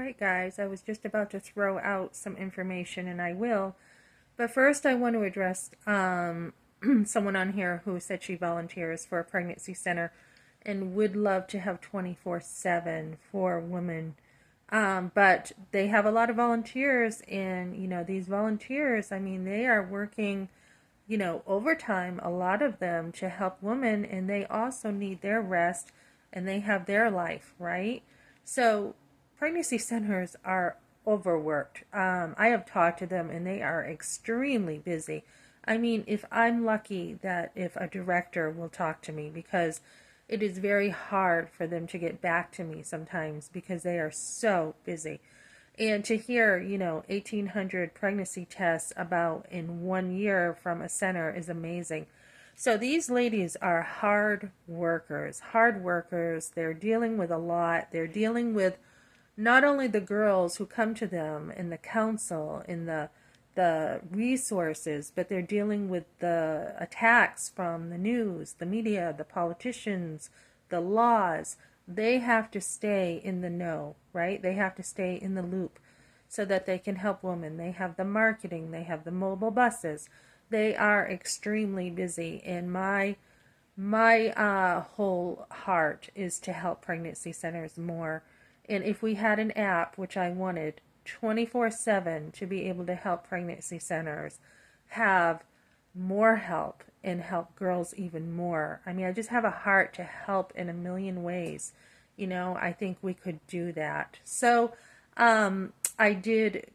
right, guys, I was just about to throw out some information, and I will. But first, I want to address someone on here who said she volunteers for a pregnancy center and would love to have 24/7 for women. But they have a lot of volunteers, and these volunteers, I mean, they are working, overtime, a lot of them, to help women, and they also need their rest and they have their life, right? So pregnancy centers are overworked. I have talked to them and they are extremely busy. I mean, if I'm lucky that if a director will talk to me, because it is very hard for them to get back to me sometimes because they are so busy. And to hear, 1,800 pregnancy tests about in 1 year from a center is amazing. So these ladies are hard workers, hard workers. They're dealing with a lot. They're dealing with not only the girls who come to them in the counsel, in the resources, but they're dealing with the attacks from the news, the media, the politicians, the laws. They have to stay in the know, right? They have to stay in the loop so that they can help women. They have the marketing, they have the mobile buses. They are extremely busy, and my whole heart is to help pregnancy centers more. And if we had an app, which I wanted, 24/7 to be able to help pregnancy centers have more help and help girls even more. I mean, I just have a heart to help in a million ways. I think we could do that. So, I did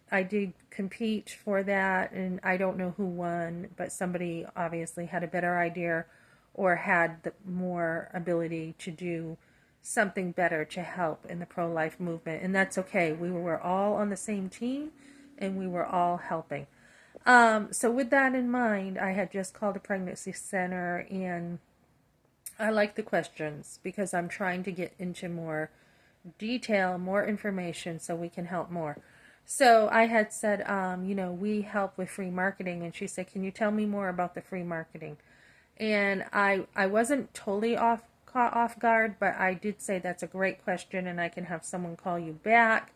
compete for that, and I don't know who won, but somebody obviously had a better idea or had the more ability to do something better to help in the pro-life movement, and that's okay. We were all on the same team, and we were all helping. So with that in mind, I had just called a pregnancy center, and I like the questions because I'm trying to get into more detail, more information so we can help more. So I had said, we help with free marketing, and she said, "Can you tell me more about the free marketing?" And I wasn't totally caught off guard, but I did say that's a great question, and I can have someone call you back.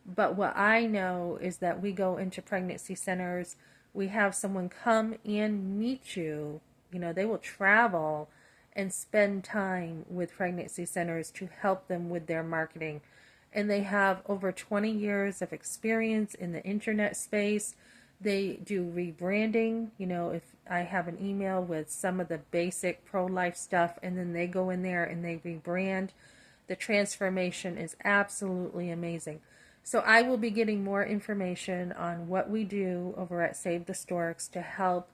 But what I know is that we go into pregnancy centers, we have someone come and meet you. They will travel and spend time with pregnancy centers to help them with their marketing. And they have over 20 years of experience in the internet space. They do rebranding. If I have an email with some of the basic pro-life stuff, and then they go in there and they rebrand, the transformation is absolutely amazing. So I will be getting more information on what we do over at Save the Storks to help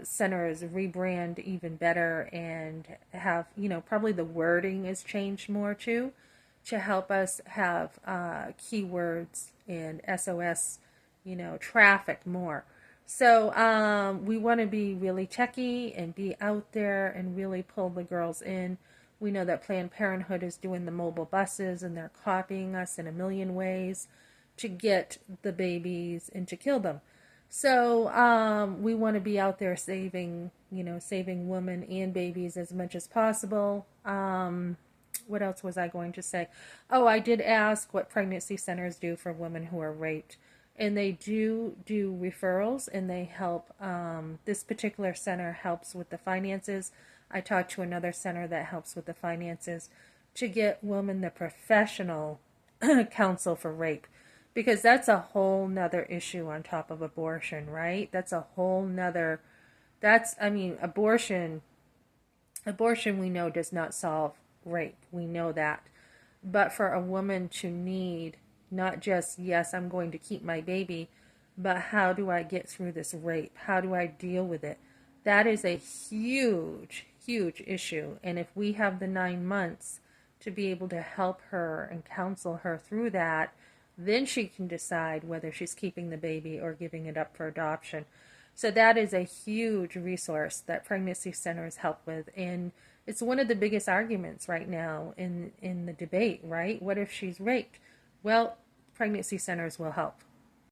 centers rebrand even better and have, probably the wording is changed more too, to help us have keywords and SOS, traffic more. So we want to be really techy and be out there and really pull the girls in. We know that Planned Parenthood is doing the mobile buses, and they're copying us in a million ways to get the babies and to kill them. So we want to be out there saving, saving women and babies as much as possible. What else was I going to say? Oh, I did ask what pregnancy centers do for women who are raped. And they do referrals, and they help. This particular center helps with the finances. I talked to another center that helps with the finances to get women the professional counsel for rape, because that's a whole nother issue on top of abortion, right? That's a whole nother, I mean, abortion we know does not solve rape. We know that. But for a woman to need not just, yes, I'm going to keep my baby, but how do I get through this rape? How do I deal with it? That is a huge, huge issue. And if we have the 9 months to be able to help her and counsel her through that, then she can decide whether she's keeping the baby or giving it up for adoption. So that is a huge resource that pregnancy centers help with. And it's one of the biggest arguments right now in the debate, right? What if she's raped? Well, pregnancy centers will help.